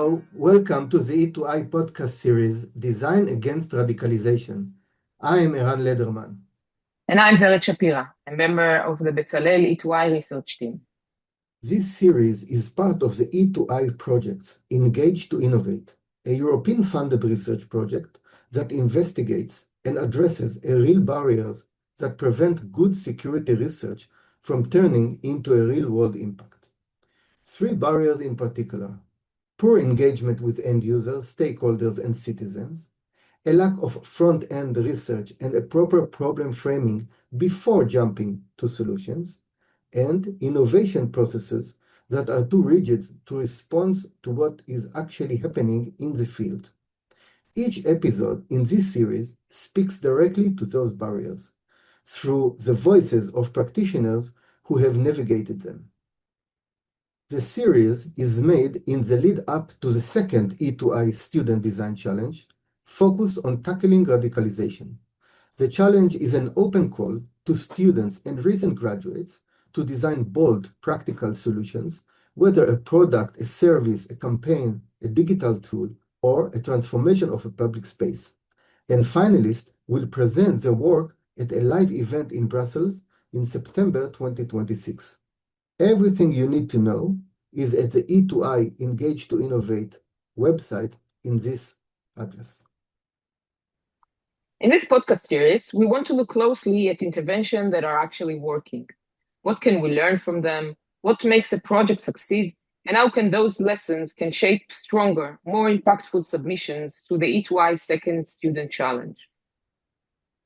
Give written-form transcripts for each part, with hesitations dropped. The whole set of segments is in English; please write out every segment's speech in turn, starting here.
Hello, welcome to the E2i podcast series, Design Against Radicalization. I am Eran Lederman. And I'm Vered Shapira, a member of the Bezalel E2i research team. This series is part of the E2i project, Engage to Innovate, a European-funded research project that investigates and addresses real barriers that prevent good security research from turning into a real-world impact. Three barriers in particular: poor engagement with end users, stakeholders, and citizens, a lack of front-end research and a proper problem framing before jumping to solutions, and innovation processes that are too rigid to respond to what is actually happening in the field. Each episode in this series speaks directly to those barriers through the voices of practitioners who have navigated them. The series is made in the lead up to the second E2i Student Design Challenge, focused on tackling radicalization. The challenge is an open call to students and recent graduates to design bold, practical solutions, whether a product, a service, a campaign, a digital tool, or a transformation of a public space. And finalists will present their work at a live event in Brussels in September 2026. Everything you need to know is at the E2i Engage to Innovate website in this address. In this podcast series, we want to look closely at interventions that are actually working. What can we learn from them? What makes a project succeed? And how can those lessons can shape stronger, more impactful submissions to the E2i Second Student Challenge?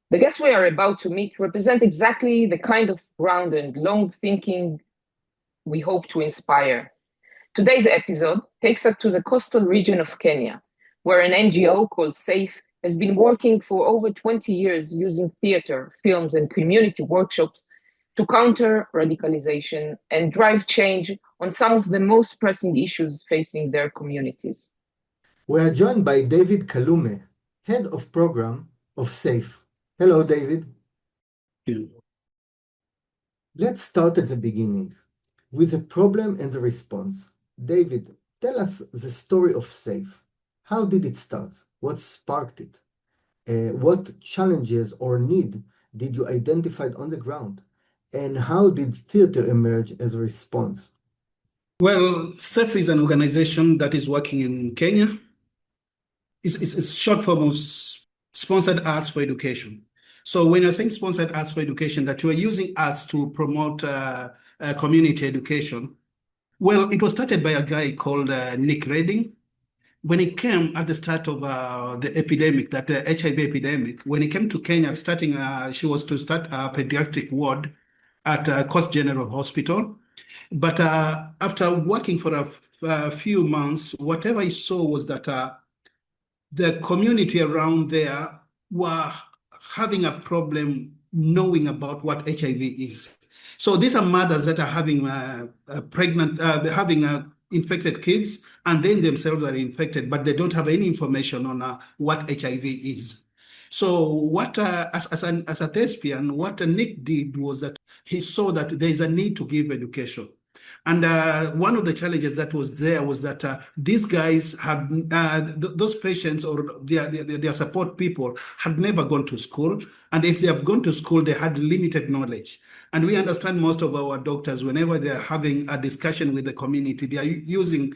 The guests we are about to meet represent exactly the kind of grounded, long thinking we hope to inspire. Today's episode takes us to the coastal region of Kenya, where an NGO called S.A.F.E has been working for over 20 years using theater, films, and community workshops to counter radicalization and drive change on some of the most pressing issues facing their communities. We are joined by David Kalume, Head of Program of S.A.F.E. Hello, David. Let's start at the beginning with the problem and the response. David, tell us the story of S.A.F.E. How did it start? What sparked it? What challenges or need did you identify on the ground? And how did theater emerge as a response? Well, S.A.F.E is an organization that is working in Kenya. It's short form of Sponsored Arts for Education. So when you're saying Sponsored Arts for Education, that you are using arts to promote community education, well, it was started by a guy called Nick Redding. When he came at the start of the epidemic, that HIV epidemic, when he came to Kenya, she was to start a pediatric ward at Coast General Hospital. But after working for a few months, whatever he saw was that the community around there were having a problem knowing about what HIV is. So these are mothers that are having infected kids, and then themselves are infected, but they don't have any information on what HIV is. So what, as a thespian, what Nick did was that he saw that there is a need to give education. And one of the challenges that was there was that these guys had, those patients or their support people had never gone to school. And if they have gone to school, they had limited knowledge. And we understand most of our doctors, whenever they're having a discussion with the community, they are using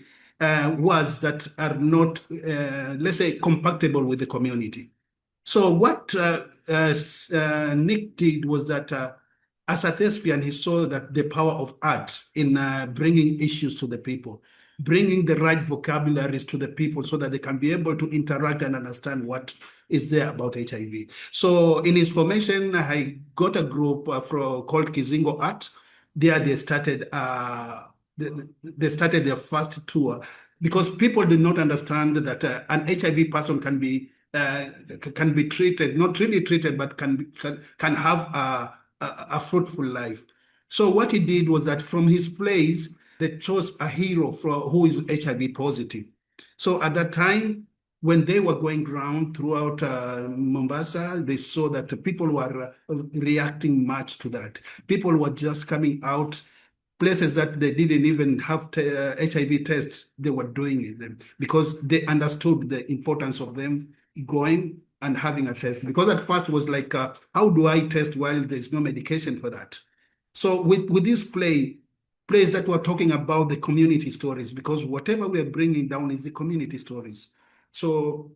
words that are not, let's say, compatible with the community. So what Nick did was that as a thespian, he saw that the power of art in bringing issues to the people, bringing the right vocabularies to the people so that they can be able to interact and understand what is there about HIV. So in his formation, I got a group called Kizingo Art. There they started their first tour because people did not understand that an HIV person can be treated, not really treated, but can have a fruitful life. So what he did was that from his plays, they chose a hero who is HIV positive. So at that time, when they were going around throughout Mombasa, they saw that people were reacting much to that. People were just coming out places that they didn't even have HIV tests, they were doing it because they understood the importance of them going and having a test. Because at first it was like, how do I test while there's no medication for that? So with this plays that we're talking about the community stories, because whatever we're bringing down is the community stories. So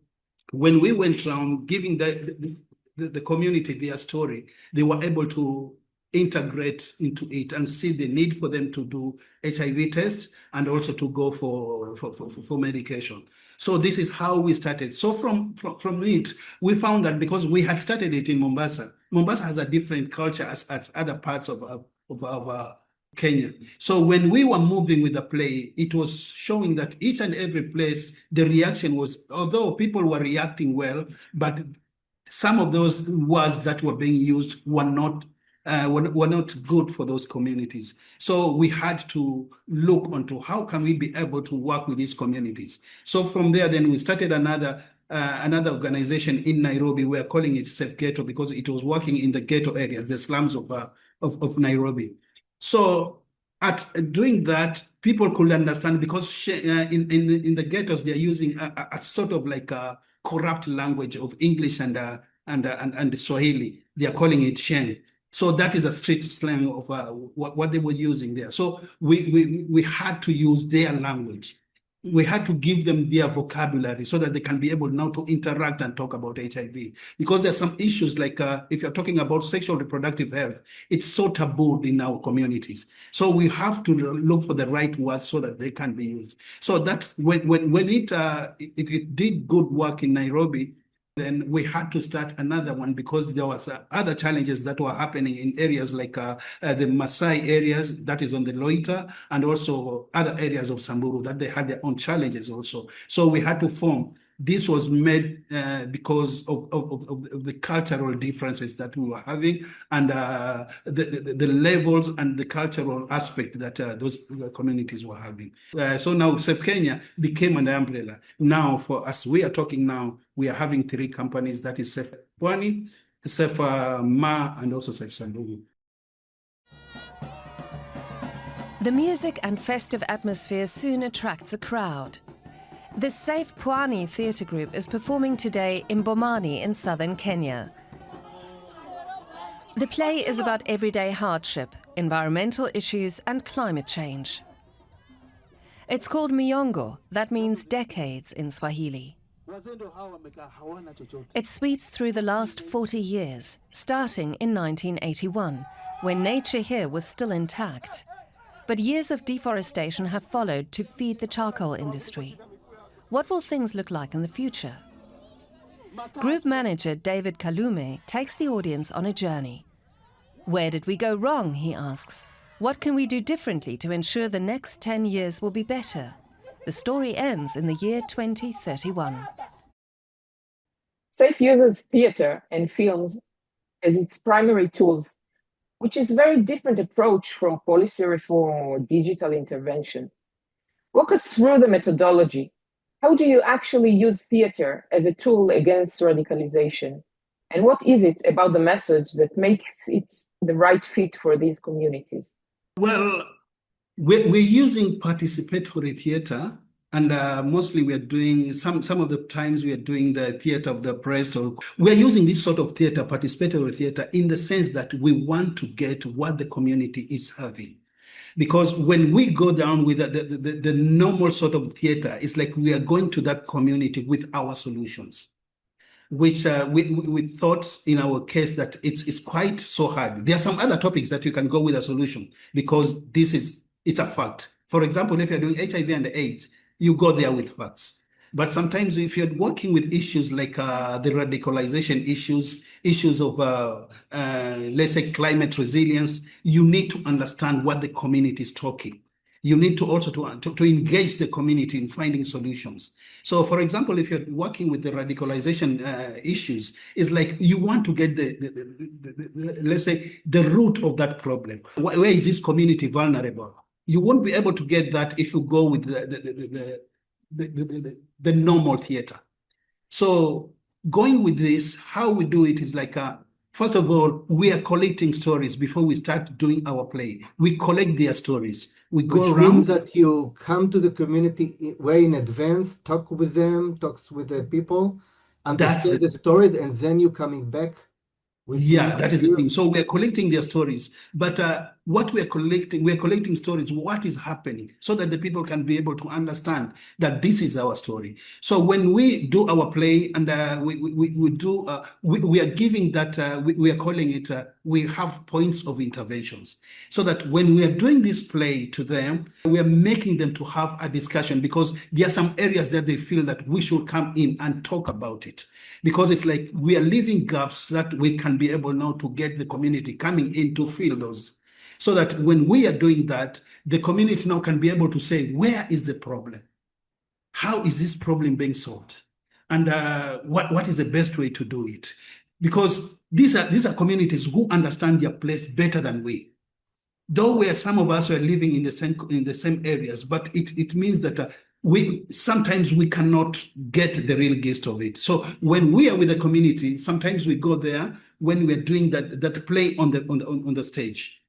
when we went around giving the community their story, they were able to integrate into it and see the need for them to do HIV tests and also to go for medication. So this is how we started. So from it, we found that because we had started it in Mombasa, Mombasa has a different culture as other parts of Kenya. So when we were moving with the play, it was showing that each and every place, the reaction was, although people were reacting well, but some of those words that were being used were not good for those communities. So we had to look onto how can we be able to work with these communities. So from there, then we started another organization in Nairobi. We are calling it S.A.F.E Ghetto because it was working in the ghetto areas, the slums of Nairobi. So at doing that, people could understand because in the ghettos, they're using a sort of like a corrupt language of English and Swahili. They are calling it Sheng. So that is a street slang of what they were using there. So we had to use their language. We had to give them their vocabulary so that they can be able now to interact and talk about HIV. Because there's some issues like if you're talking about sexual reproductive health, it's so tabooed in our communities. So we have to look for the right words so that they can be used. So that's when it did good work in Nairobi. Then we had to start another one because there was other challenges that were happening in areas like the Maasai areas, that is on the Loita, and also other areas of Samburu that they had their own challenges also. So we had to form. This was made because of the cultural differences that we were having and the levels and the cultural aspect that those communities were having. So now S.A.F.E Kenya became an umbrella. Now, for us, we are talking now, we are having 3 companies, that is S.A.F.E Pwani, S.A.F.E Ma, and also S.A.F.E Samburu. The music and festive atmosphere soon attracts a crowd. The S.A.F.E Pwani theatre group is performing today in Bomani in southern Kenya. The play is about everyday hardship, environmental issues and climate change. It's called Miongo, that means decades in Swahili. It sweeps through the last 40 years, starting in 1981, when nature here was still intact. But years of deforestation have followed to feed the charcoal industry. What will things look like in the future? Group manager David Kalume takes the audience on a journey. Where did we go wrong, he asks. What can we do differently to ensure the next 10 years will be better? The story ends in the year 2031. S.A.F.E uses theatre and films as its primary tools, which is a very different approach from policy reform or digital intervention. Walk us through the methodology. How do you actually use theatre as a tool against radicalization? And what is it about the message that makes it the right fit for these communities? Well, we're using participatory theatre, and mostly we are doing, some of the times we are doing the theatre of the press, or we are using this sort of theatre, participatory theatre, in the sense that we want to get what the community is having. Because when we go down with the normal sort of theater, it's like we are going to that community with our solutions, which we thought in our case that it's quite so hard. There are some other topics that you can go with a solution because it's a fact. For example, if you're doing HIV and AIDS, you go there with facts. But sometimes if you're working with issues like the radicalization issues of, let's say, climate resilience, you need to understand what the community is talking. You need to also to engage the community in finding solutions. So, for example, if you're working with the radicalization issues, it's like you want to get let's say, the root of that problem. Where is this community vulnerable? You won't be able to get that if you go with the normal theater. So going with this, how we do it is like First of all, we are collecting stories before we start doing our play. We collect their stories. We go Which around. means that you come to the community way in advance, talk with them, talks with the people, understand the stories, and then you coming back with Yeah, that is the thing. ideas. So we're collecting their stories, but what we're collecting stories, what is happening, so that the people can be able to understand that this is our story. So when we do our play and we are giving that, we are calling it, we have points of interventions, so that when we are doing this play to them, we are making them to have a discussion, because there are some areas that they feel that we should come in and talk about it. Because it's like we are leaving gaps that we can be able now to get the community coming in to fill those. So that when we are doing that, the community now can be able to say, where is the problem? How is this problem being solved? And what is the best way to do it? Because these are communities who understand their place better than we. Though where some of us were living in the same areas, but it means that we sometimes we cannot get the real gist of it. So when we are with the community, sometimes we go there when we're doing that play on the stage,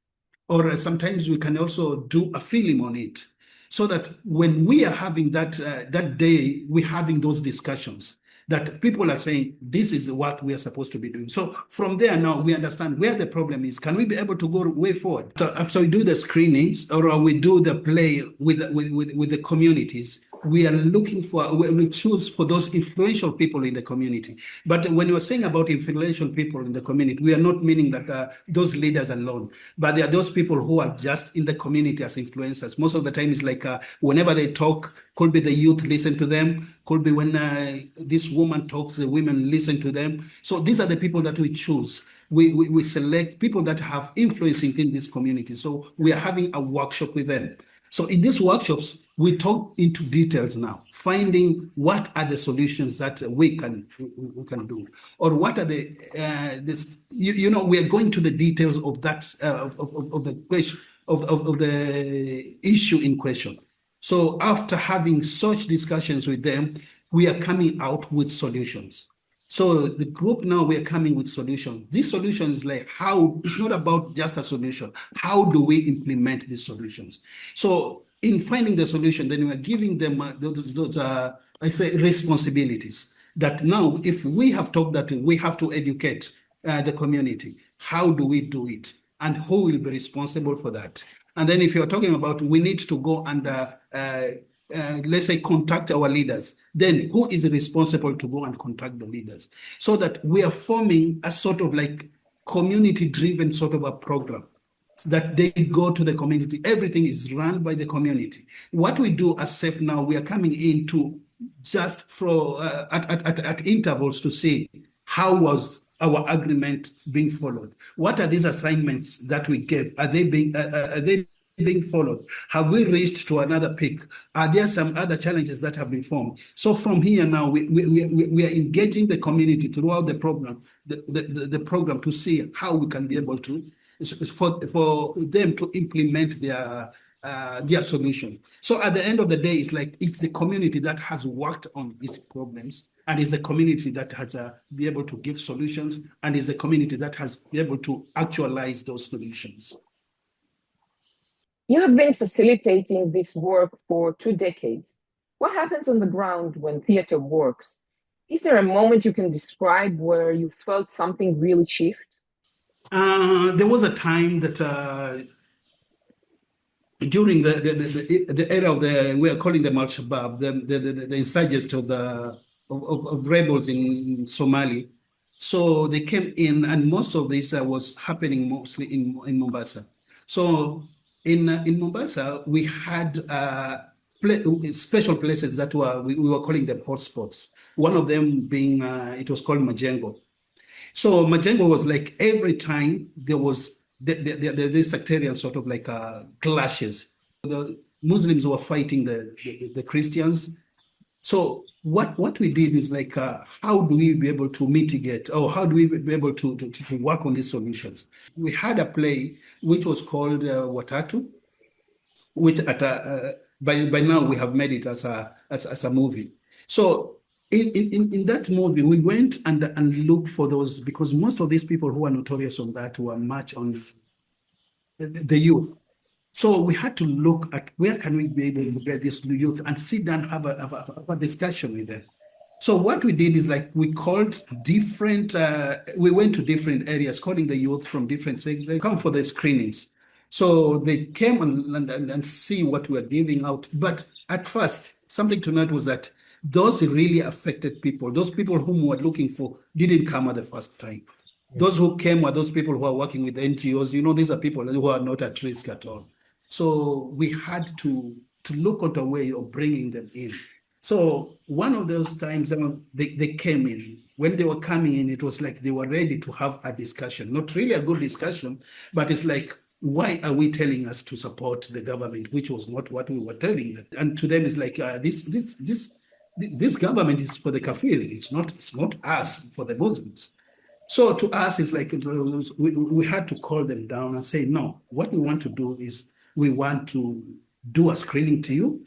or sometimes we can also do a film on it, so that when we are having that day, we're having those discussions that people are saying, this is what we are supposed to be doing. So from there now, we understand where the problem is. Can we be able to go way forward? So after we do the screenings or we do the play with the communities, we are looking for, we choose for those influential people in the community. But when we're saying about influential people in the community, we are not meaning that those leaders alone, but there are those people who are just in the community as influencers. Most of the time it's like whenever they talk, could be the youth listen to them, could be when this woman talks, the women listen to them. So these are the people that we choose. We select people that have influence in this community. So we are having a workshop with them. So in these workshops, we talk into details now, finding what are the solutions that we can do, or what are the we are going to the details of that of the question of the issue in question. So after having such discussions with them, we are coming out with solutions. So the group now, we are coming with solutions. These solutions, like how, it's not about just a solution. How do we implement these solutions? So in finding the solution, then we are giving them those I say, responsibilities. That now, if we have talked that we have to educate the community, how do we do it? And who will be responsible for that? And then if you're talking about we need to go and let's say contact our leaders, then who is responsible to go and contact the leaders? So that we are forming a sort of like community-driven sort of a program that they go to the community. Everything is run by the community. What we do as S.A.F.E now, we are coming in to just for at intervals to see how was our agreement being followed. What are these assignments that we gave? Are they being followed? Have we reached to another peak? Are there some other challenges that have been formed? So from here now, we are engaging the community throughout the program, the program, to see how we can be able to, for them to implement their solution. So at the end of the day, it's like it's the community that has worked on these problems, and it's the community that has be able to give solutions, and it's the community that has been able to actualize those solutions. You have been facilitating this work for 2 decades. What happens on the ground when theater works? Is there a moment you can describe where you felt something really shift? There was a time that during the era of we are calling them Al-Shabaab, the insurgents of rebels in Somali. So they came in, and most of this was happening mostly in Mombasa. So in Mombasa, we had special places that we were calling them hotspots. One of them being, it was called Majengo. So Majengo was like every time there was this sectarian sort of like clashes. The Muslims were fighting the Christians. So what we did is like, how do we be able to mitigate, or how do we be able to work on these solutions? We had a play which was called Watatu, which by now we have made it as a movie. So in that movie, we went and looked for those, because most of these people who are notorious on that were much on the youth. So we had to look at where can we be able to get this youth and sit down, have a discussion with them. So what we did is like we called different, we went to different areas, calling the youth from different states. They come for the screenings. So they came and see what we are giving out. But at first, something to note was that those really affected people, those people whom we were looking for, didn't come at the first time. Those who came were those people who are working with NGOs. You know, these are people who are not at risk at all. So we had to look at a way of bringing them in. So one of those times they came in. When they were coming in, it was like they were ready to have a discussion. Not really a good discussion, but it's like, why are we telling us to support the government, which was not what we were telling them? And to them, it's like this government is for the kafir. It's not us for the Muslims. So to us, it's like we had to call them down and say, no, what we want to do is we want to do a screening to you,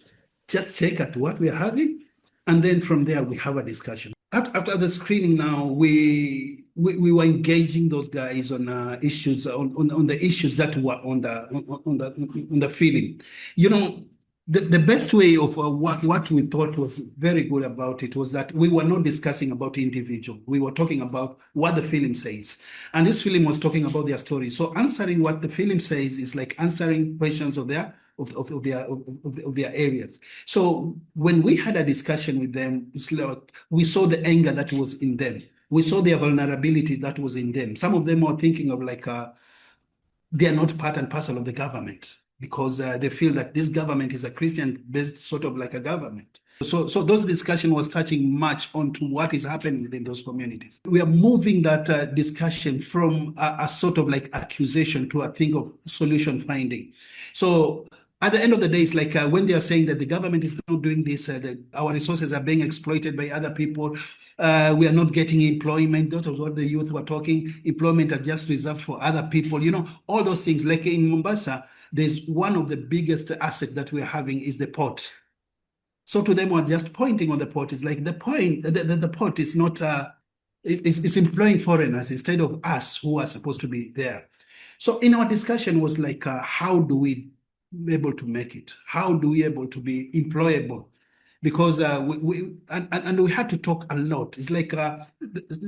just check at what we're having, and then from there we have a discussion. After the screening now, we were engaging those guys on issues, on the issues that were on the film. You know, the best way of what we thought was very good about it was that we were not discussing about individual. We were talking about what the film says. And this film was talking about their story. So answering what the film says is like answering questions of their areas. So when we had a discussion with them, it's like we saw the anger that was in them. We saw their vulnerability that was in them. Some of them were thinking of like they are not part and parcel of the government, because they feel that this government is a Christian-based sort of like a government. So those discussion was touching much onto what is happening within those communities. We are moving that discussion from a sort of like accusation to a thing of solution finding. So at the end of the day, it's like when they are saying that the government is not doing this, that our resources are being exploited by other people, we are not getting employment. That was what the youth were talking. Employment are just reserved for other people. You know, all those things. Like in Mombasa, there's one of the biggest assets that we're having is the port. So to them, we're just pointing on the port. It's like the port is not, it's employing foreigners instead of us who are supposed to be there. So in our discussion was like, how do we be able to make it? How do we able to be employable? Because we had to talk a lot. It's like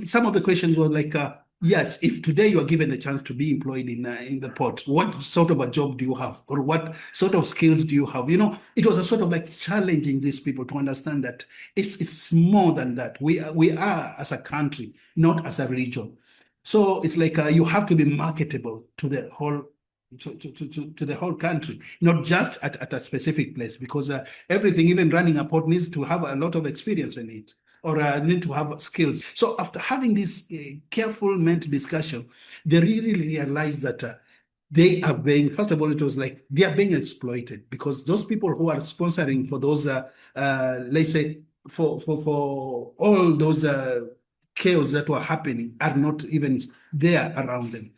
some of the questions were like, yes, if today you are given the chance to be employed in the port, what sort of a job do you have? Or what sort of skills do you have? You know, it was a sort of like challenging these people to understand that it's more than that. We are as a country, not as a region. So it's like you have to be marketable to the whole to the whole country, not just at a specific place, because everything, even running a port, needs to have a lot of experience in it, or need to have skills. So after having this careful meant discussion, they really realized that they are being, first of all, it was like they are being exploited, because those people who are sponsoring for those, let's say, for all those chaos that were happening are not even there around them.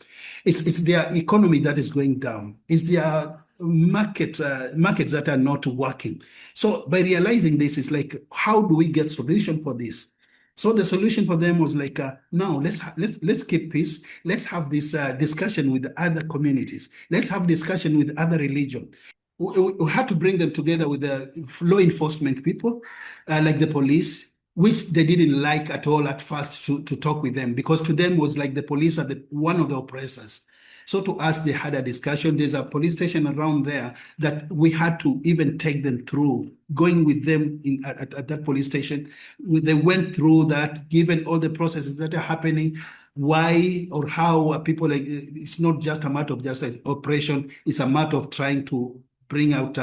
It's their economy that is going down. It's their markets that are not working. So by realizing this, it's like, how do we get solution for this? So the solution for them was like, now let's keep peace. Let's have this discussion with other communities. Let's have discussion with other religions. We had to bring them together with the law enforcement people, like the police, which they didn't like at all at first to talk with them, because to them was like the police are one of the oppressors. So to us, they had a discussion. There's a police station around there that we had to even take them through, going with them at that police station. They went through that, given all the processes that are happening, why or how people, like, it's not just a matter of just like oppression, it's a matter of trying to bring out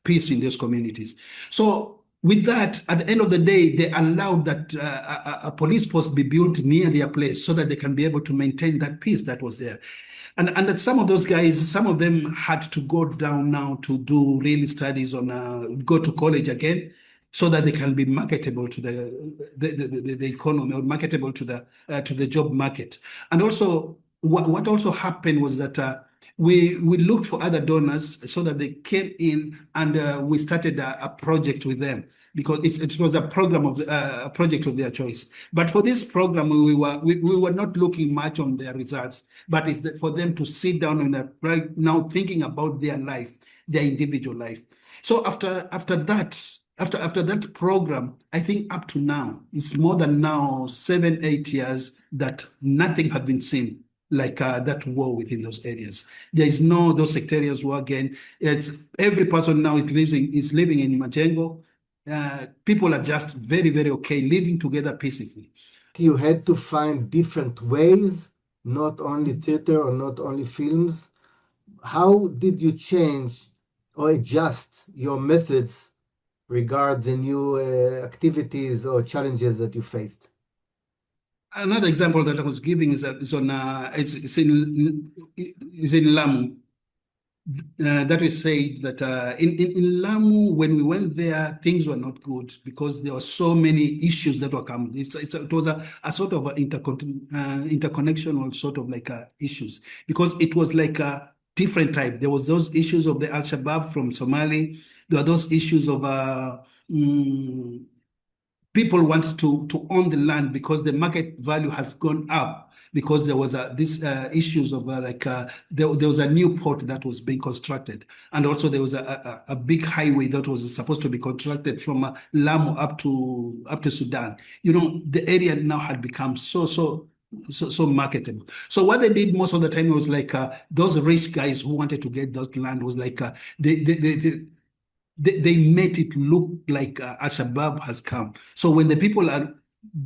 peace in those communities. So with that, at the end of the day, they allowed that a police post be built near their place so that they can be able to maintain that peace that was there. And that some of those guys, some of them had to go down now to do real studies on, go to college again, so that they can be marketable to the economy, or marketable to the job market. And also, what also happened was that we looked for other donors so that they came in, and we started a project with them, because it was a program of a project of their choice. But for this program, we were not looking much on their results, but it's for them to sit down and right now thinking about their life, their individual life. So after that program, I think up to now, it's more than now 7-8 years that nothing had been seen like that war within those areas. There is no those sectarians war again. It's every person now is living in Majengo. People are just very, very okay living together peacefully. You had to find different ways, not only theater or not only films. How did you change or adjust your methods regards the new activities or challenges that you faced? Another example that I was giving is in Lamu. That we said that in Lamu, when we went there, things were not good because there were so many issues that were coming. It was a sort of interconnectional sort of like issues, because it was like a different type. There was those issues of the Al-Shabaab from Somali. There were those issues of people want to own the land because the market value has gone up, because there was these issues of there was a new port that was being constructed, and also there was a big highway that was supposed to be constructed from Lamu up to Sudan. You know, the area now had become so marketable. So what they did most of the time was like those rich guys who wanted to get that land was like they made it look like Al-Shabaab has come. So when the people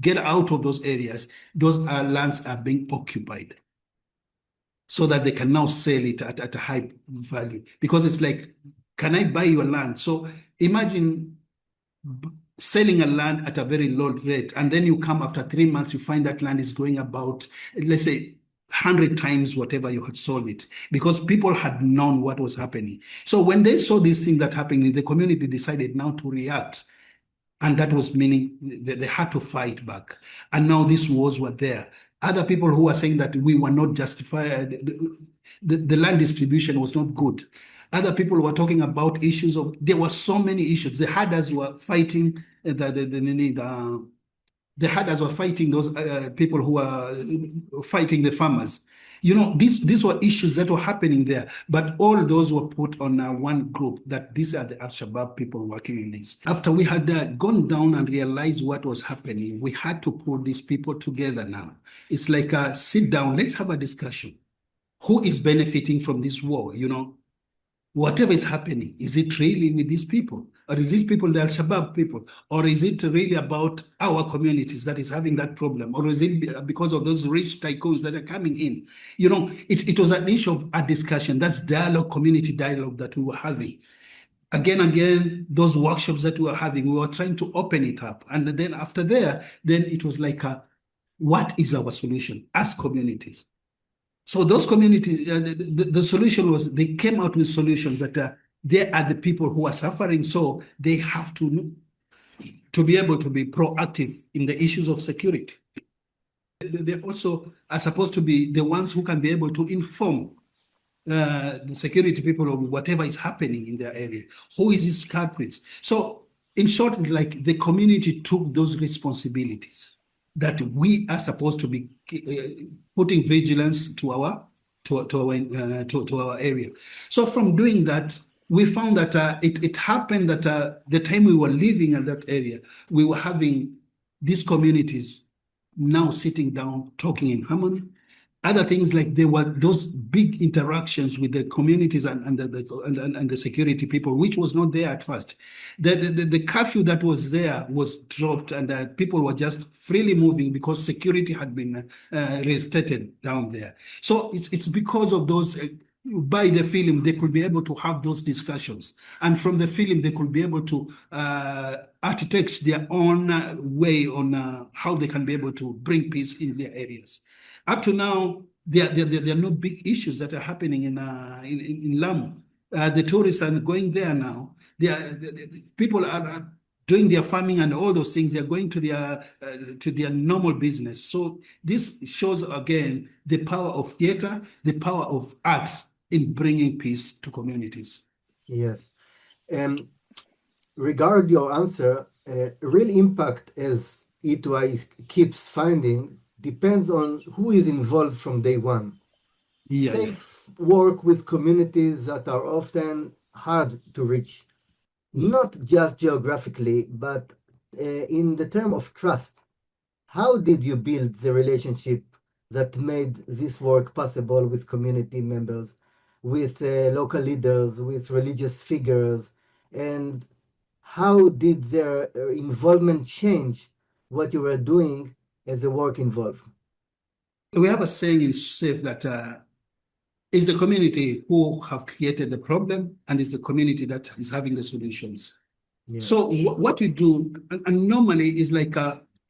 get out of those areas, those lands are being occupied so that they can now sell it at a high value. Because it's like, can I buy your land? So imagine selling a land at a very low rate, and then you come after 3 months, you find that land is going about, let's say, 100 times whatever you had sold it, because people had known what was happening. So when they saw this thing that happening, the community decided now to react. And that was meaning they had to fight back. And now these wars were there. Other people who were saying that we were not justified, the land distribution was not good. Other people were talking about issues of, there were so many issues. The herders were fighting the herders were fighting those people who were fighting the farmers. You know, these were issues that were happening there, but all those were put on one group, that these are the Al-Shabaab people working in this. After we had gone down and realized what was happening, we had to put these people together now. It's like sit down, let's have a discussion. Who is benefiting from this war, you know? Whatever is happening, is it really with these people? Or is these people the Al-Shabaab people? Or is it really about our communities that is having that problem? Or is it because of those rich tycoons that are coming in? You know, it was an issue of a discussion. That's dialogue, community dialogue that we were having. Again, those workshops that we were having, we were trying to open it up. And then after there, then it was like, what is our solution as communities? So those communities, the solution was, they came out with solutions that they are the people who are suffering, so they have to be able to be proactive in the issues of security. They also are supposed to be the ones who can be able to inform the security people of whatever is happening in their area. Who is these culprits? So in short, like the community took those responsibilities that we are supposed to be putting vigilance to our area. So from doing that, we found that it happened that the time we were living in that area, we were having these communities now sitting down, talking in harmony. Other things, like there were those big interactions with the communities and the security people, which was not there at first. The curfew that was there was dropped, and people were just freely moving because security had been reinstated down there. So it's because of those. By the film, they could be able to have those discussions, and from the film, they could be able to architect their own way on how they can be able to bring peace in their areas. Up to now, there are no big issues that are happening in Lamu. The tourists are going there now. People are doing their farming and all those things. They're going to their normal business. So this shows again the power of theater, the power of arts in bringing peace to communities. Yes. Regard your answer, real impact, as E2i keeps finding, depends on who is involved from day one. Yeah, S.A.F.E work with communities that are often hard to reach, not just geographically, but in the term of trust. How did you build the relationship that made this work possible with community members, with local leaders, with religious figures, and how did their involvement change what you were doing as the work involved? We have a saying in S.A.F.E that it's the community who have created the problem, and it's the community that is having the solutions. Yeah. So what we do, and normally is like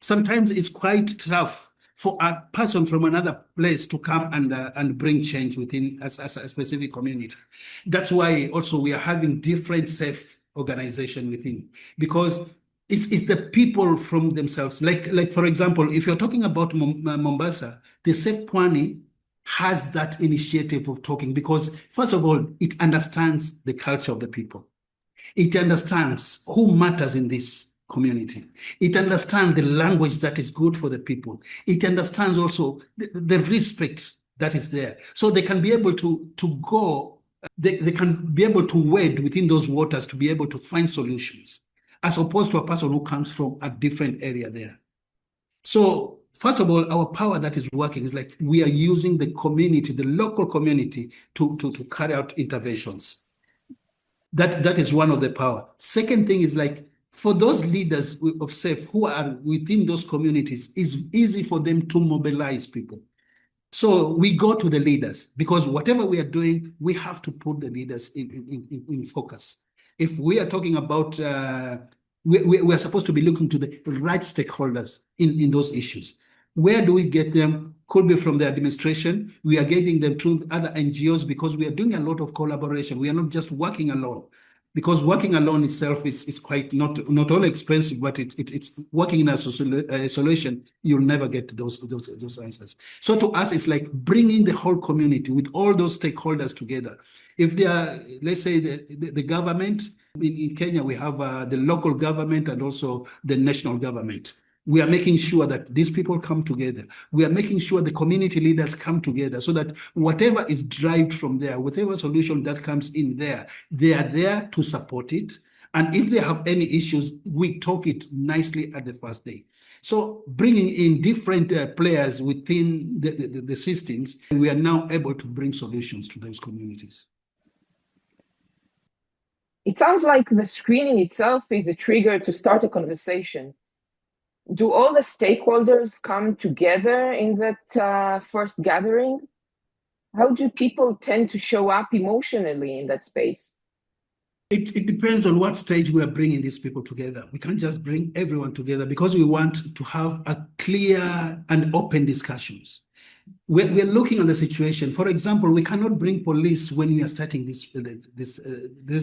sometimes it's quite tough for a person from another place to come and bring change within as a specific community. That's why also we are having different S.A.F.E organization within, because it's the people from themselves. Like for example, if you're talking about Mombasa, the S.A.F.E Pwani has that initiative of talking, because first of all, it understands the culture of the people. It understands who matters in this community. It understands the language that is good for the people. It understands also the respect that is there. So they can be able to go, they can be able to wade within those waters to be able to find solutions, as opposed to a person who comes from a different area there. So first of all, our power that is working is like we are using the community, the local community, to carry out interventions. That is one of the power. Second thing is like for those leaders of S.A.F.E who are within those communities, it's easy for them to mobilize people. So we go to the leaders, because whatever we are doing, we have to put the leaders in focus. If we are talking about, we are supposed to be looking to the right stakeholders in those issues. Where do we get them? Could be from the administration. We are getting them through other NGOs, because we are doing a lot of collaboration. We are not just working alone, because working alone itself is quite not only expensive, but it's working in isolation. You'll never get those answers. So to us, it's like bringing the whole community with all those stakeholders together. If they are, let's say, the government, in Kenya, we have the local government and also the national government. We are making sure that these people come together. We are making sure the community leaders come together, so that whatever is derived from there, whatever solution that comes in there, they are there to support it. And if they have any issues, we talk it nicely at the first day. So bringing in different players within the systems, we are now able to bring solutions to those communities. It sounds like the screening itself is a trigger to start a conversation. Do all the stakeholders come together in that first gathering? How do people tend to show up emotionally in that space? It depends on what stage we are bringing these people together. We can't just bring everyone together, because we want to have a clear and open discussions. We're looking at the situation. For example, we cannot bring police when we are starting this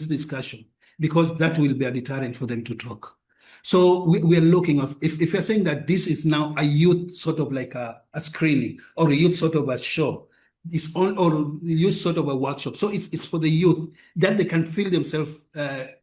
discussion, because that will be a deterrent for them to talk. So we are looking of, if you're saying that this is now a youth sort of like a screening, or a youth sort of a show, it's on, or youth sort of a workshop. So it's for the youth that they can feel themselves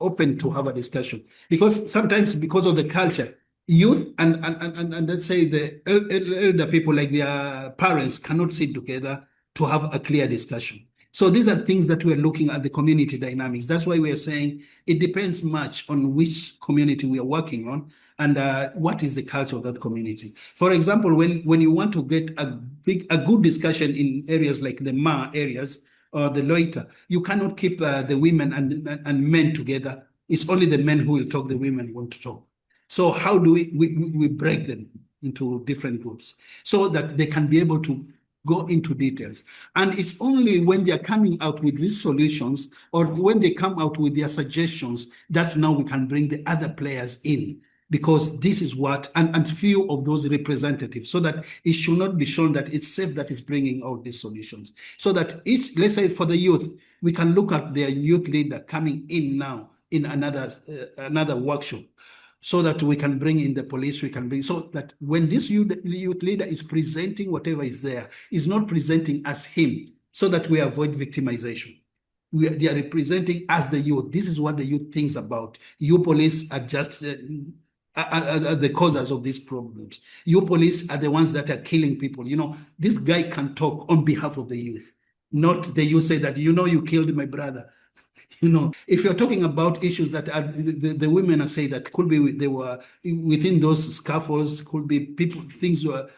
open to have a discussion. Because sometimes, because of the culture, youth and let's say the elder people, like their parents, cannot sit together to have a clear discussion. So these are things that we're looking at, the community dynamics. That's why we're saying it depends much on which community we are working on, and what is the culture of that community. For example, when you want to get a good discussion in areas like the Ma areas or the Loita, you cannot keep the women and men together. It's only the men who will talk, the women want to talk. So how do we break them into different groups so that they can be able to go into details? And it's only when they are coming out with these solutions, or when they come out with their suggestions, that's now we can bring the other players in, because this is what, and few of those representatives, so that it should not be shown that it's S.A.F.E that is bringing out these solutions. So that it's, let's say for the youth, we can look at their youth leader coming in now in another workshop, so that we can bring in the police, we can bring, so that when this youth leader is presenting whatever is there, is not presenting as him, so that we avoid victimization. They are representing as the youth. This is what the youth thinks about. You police are just are the causes of these problems. You police are the ones that are killing people. This guy can talk on behalf of the youth, not the youth say that, you killed my brother. If you're talking about issues that are, the women are saying that could be they were within those scaffolds, could be people, things were,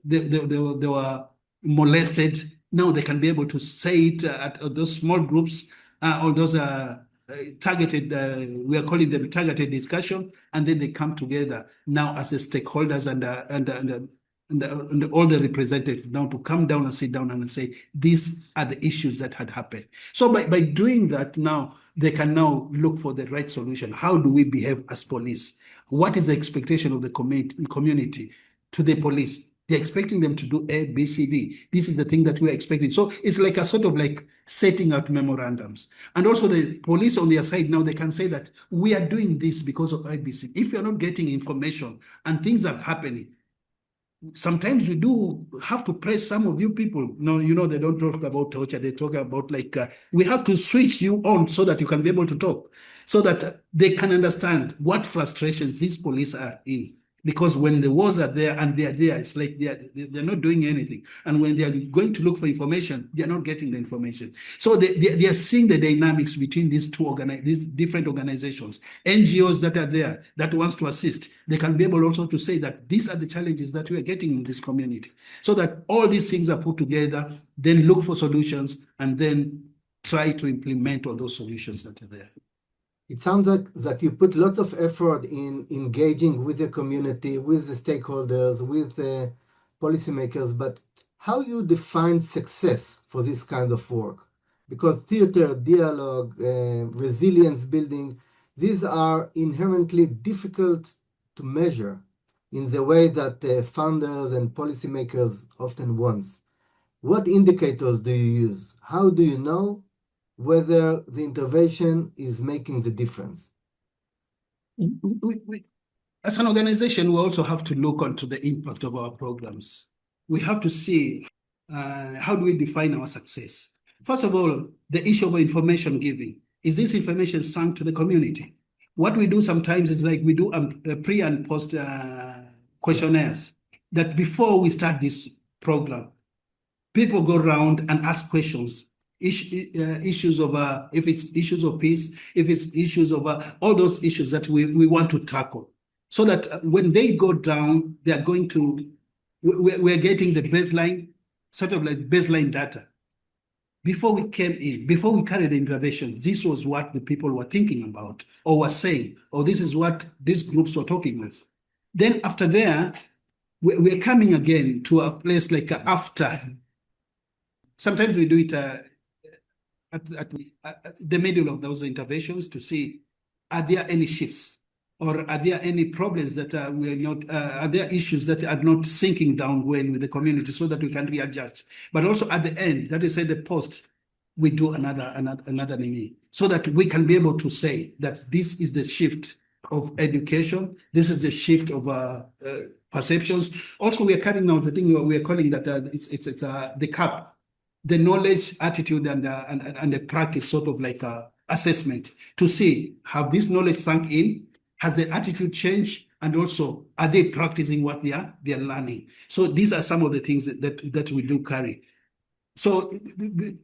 they were molested. Now they can be able to say it at those small groups, or those targeted, we are calling them targeted discussion, and then they come together now as the stakeholders and all the representatives now to come down and sit down and say, these are the issues that had happened. So by doing that now, they can now look for the right solution. How do we behave as police? What is the expectation of the community to the police? They're expecting them to do A, B, C, D. This is the thing that we're expecting. So it's like a sort of like setting out memorandums. And also the police on their side now, they can say that we are doing this because of IBC. If you're not getting information and things are happening, sometimes we do have to press some of you people. No, they don't talk about torture. They talk about we have to switch you on so that you can be able to talk, so that they can understand what frustrations these police are in. Because when the wars are there and they're there, it's like they're not doing anything. And when they're going to look for information, they're not getting the information. So they are seeing the dynamics between these these different organizations, NGOs that are there, that wants to assist. They can be able also to say that these are the challenges that we are getting in this community. So that all these things are put together, then look for solutions, and then try to implement all those solutions that are there. It sounds like that you put lots of effort in engaging with the community, with the stakeholders, with the policymakers, but how you define success for this kind of work? Because theater, dialogue, resilience building, these are inherently difficult to measure in the way that founders and policymakers often want. What indicators do you use? How do you know whether the intervention is making the difference? As an organization, we also have to look onto the impact of our programs. We have to see how do we define our success. First of all, the issue of information giving. Is this information sunk to the community? What we do sometimes is we do pre and post questionnaires, that before we start this program, people go around and ask questions. Issues of if it's issues of peace, if it's issues of all those issues that we want to tackle, so that when they go down, they are going to, we're getting the baseline, sort of like baseline data. Before we came in, before we carried the interventions, this was what the people were thinking about or were saying, or this is what these groups were talking with. Then after there, we're coming again to a place like after. Sometimes we do it at the middle of those interventions to see, are there any shifts, or are there any problems that we're not, are there issues that are not sinking down well with the community, so that we can readjust. But also at the end, that is at the post, we do another name, so that we can be able to say that this is the shift of education, this is the shift of perceptions. Also, we are carrying out the thing we are calling that it's the CAP, the knowledge, attitude, and the practice, sort of like assessment, to see, have this knowledge sunk in? Has the attitude changed? And also, are they practicing what they are learning? So these are some of the things that we do carry. So,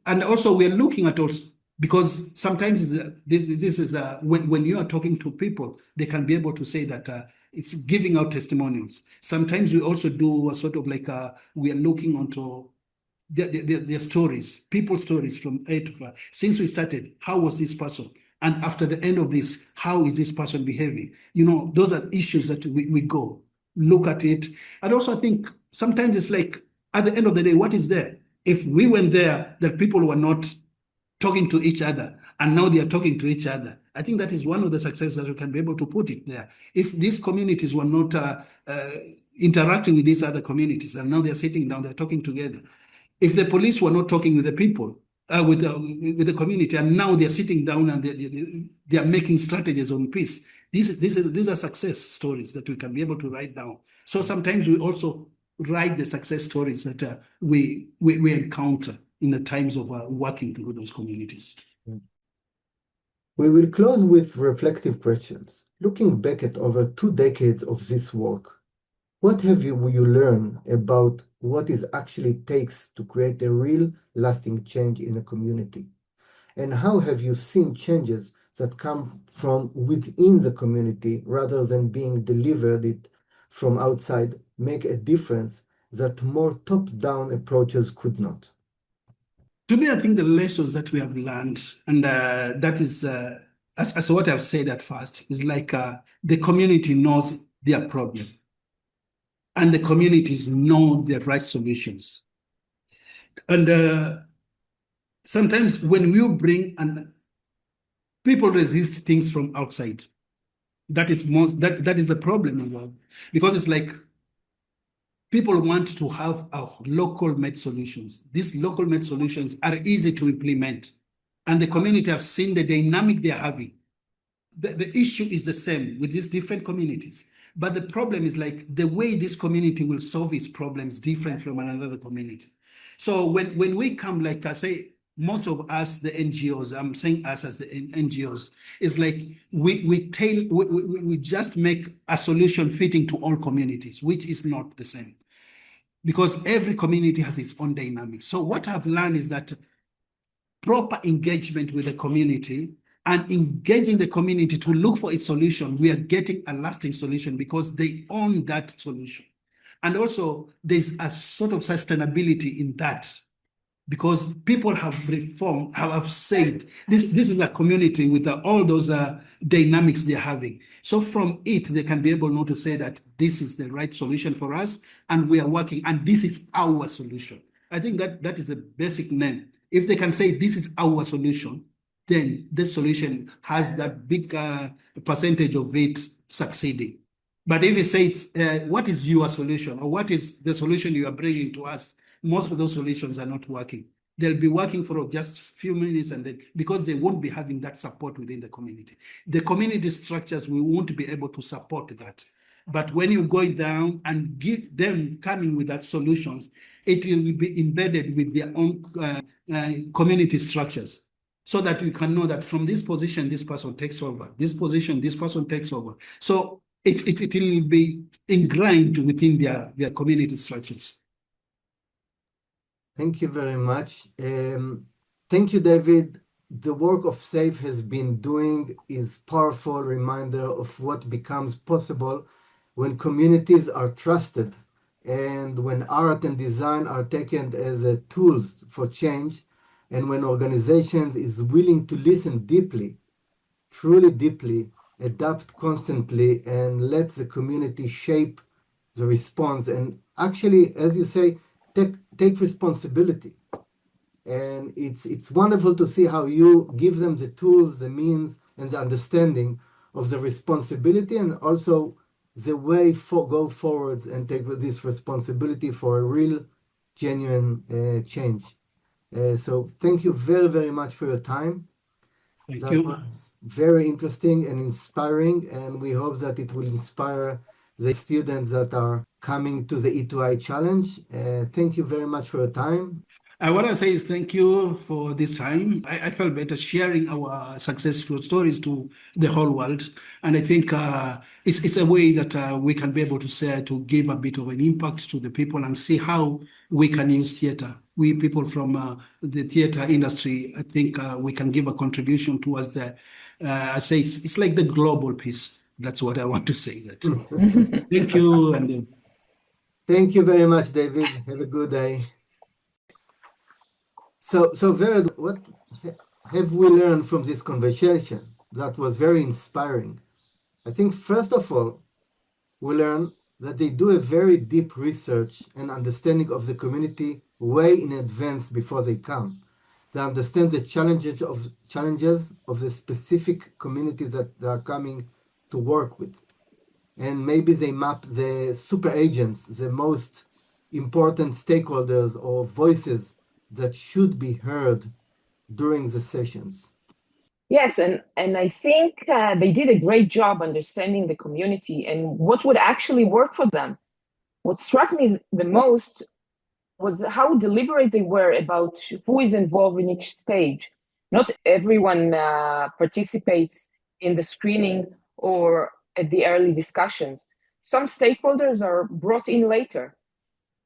and also we're looking at also, because sometimes this is when you are talking to people, they can be able to say that it's giving out testimonials. Sometimes we also do a sort of like we are looking onto their stories, people's stories from A to Z. Since we started, how was this person? And after the end of this, how is this person behaving? Those are issues that we go look at it. And also I think sometimes it's like, at the end of the day, what is there? If we went there, that people were not talking to each other, and now they are talking to each other, I think that is one of the successes that we can be able to put it there. If these communities were not interacting with these other communities, and now they're sitting down, they're talking together. If the police were not talking with the people, with the community, and now they're sitting down and they are making strategies on peace, these are success stories that we can be able to write down. So sometimes we also write the success stories that we encounter in the times of working through those communities. We will close with reflective questions. Looking back at over 2 decades of this work, what have you learned about what it actually takes to create a real lasting change in a community? And how have you seen changes that come from within the community rather than being delivered it from outside make a difference that more top-down approaches could not? To me, I think the lessons that we have learned, and that is, as what I've said at first, is like the community knows their problem, and the communities know the right solutions. And sometimes when we bring and people resist things from outside, that is the problem involved, because it's like people want to have local made solutions. These local made solutions are easy to implement, and the community have seen the dynamic they are having. The issue is the same with these different communities, but the problem is like the way this community will solve its problems different from another community. So when we come, like I say, most of us, the NGOs, I'm saying us as the NGOs, is like we just make a solution fitting to all communities, which is not the same, because every community has its own dynamic. So what I've learned is that proper engagement with the community and engaging the community to look for a solution, we are getting a lasting solution because they own that solution. And also there's a sort of sustainability in that, because people have reformed, have said, this is a community with all those dynamics they're having. So from it, they can be able now to say that this is the right solution for us, and we are working, and this is our solution. I think that is a basic name. If they can say this is our solution, then this solution has that big percentage of it succeeding. But if you say, what is your solution, or what is the solution you are bringing to us, most of those solutions are not working. They'll be working for just a few minutes, and then because they won't be having that support within the community. The community structures, we won't be able to support that. But when you go down and give them coming with that solutions, it will be embedded with their own community structures, so that we can know that from this position, this person takes over. This position, this person takes over. So it will be ingrained within their community structures. Thank you very much. Thank you, David. The work of S.A.F.E has been doing is powerful reminder of what becomes possible when communities are trusted and when art and design are taken as tools for change, and when organizations is willing to listen deeply, truly deeply, adapt constantly, and let the community shape the response, and actually, as you say, take responsibility. And it's wonderful to see how you give them the tools, the means, and the understanding of the responsibility, and also the way go forwards and take this responsibility for a real, genuine change. So thank you very, very much for your time. Thank you. Was very interesting and inspiring, and we hope that it will inspire the students that are coming to the E2i challenge. Thank you very much for your time. I want to say is thank you for this time. I felt better sharing our successful stories to the whole world. And I think it's a way that we can be able to say, to give a bit of an impact to the people and see how we can use theater. We people from the theater industry, I think we can give a contribution towards the, I say it's like the global peace. That's what I want to say. That. Thank you. And thank you very much, David. Have a good day. So Vered, what have we learned from this conversation? That was very inspiring. I think first of all, we learned that they do a very deep research and understanding of the community way in advance before they come. They understand the challenges of the specific communities that they are coming to work with. And maybe they map the super agents, the most important stakeholders or voices that should be heard during the sessions. Yes, and I think they did a great job understanding the community and what would actually work for them. What struck me the most was how deliberate they were about who is involved in each stage. Not everyone participates in the screening or at the early discussions. Some stakeholders are brought in later,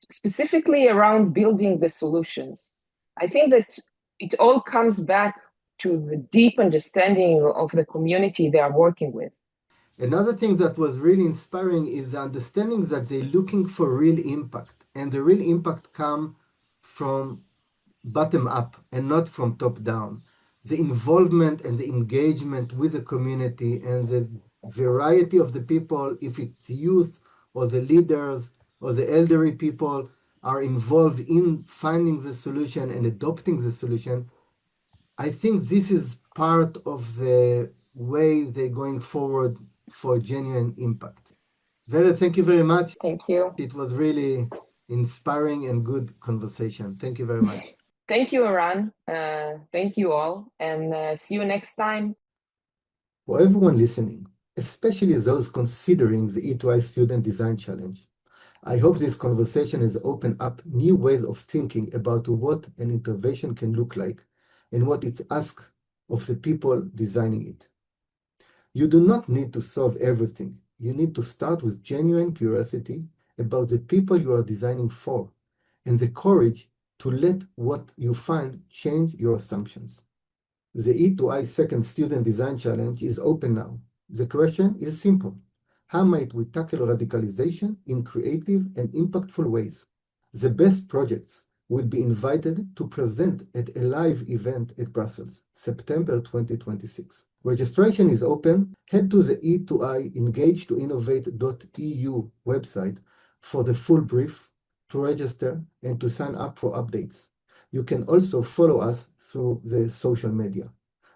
specifically around building the solutions. I think that it all comes back to the deep understanding of the community they are working with. Another thing that was really inspiring is the understanding that they're looking for real impact, and the real impact come from bottom up and not from top down. The involvement and the engagement with the community and the variety of the people, if it's youth or the leaders or the elderly people, are involved in finding the solution and adopting the solution. I think this is part of the way they're going forward for genuine impact. Vera, thank you very much. Thank you. It was really inspiring and good conversation. Thank you very much. Thank you, Eran. Thank you all, and see you next time. For everyone listening, especially those considering the E2i Student Design Challenge, I hope this conversation has opened up new ways of thinking about what an intervention can look like and what it asks of the people designing it. You do not need to solve everything. You need to start with genuine curiosity about the people you are designing for and the courage to let what you find change your assumptions. The E2i Second Student Design Challenge is open now. The question is simple. How might we tackle radicalization in creative and impactful ways? The best projects will be invited to present at a live event at Brussels, September 2026. Registration is open. Head to the E2i engage2innovate.eu website for the full brief, to register, and to sign up for updates. You can also follow us through the social media.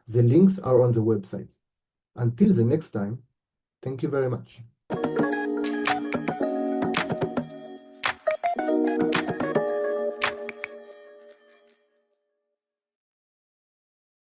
The links are on the website. Until the next time, thank you very much.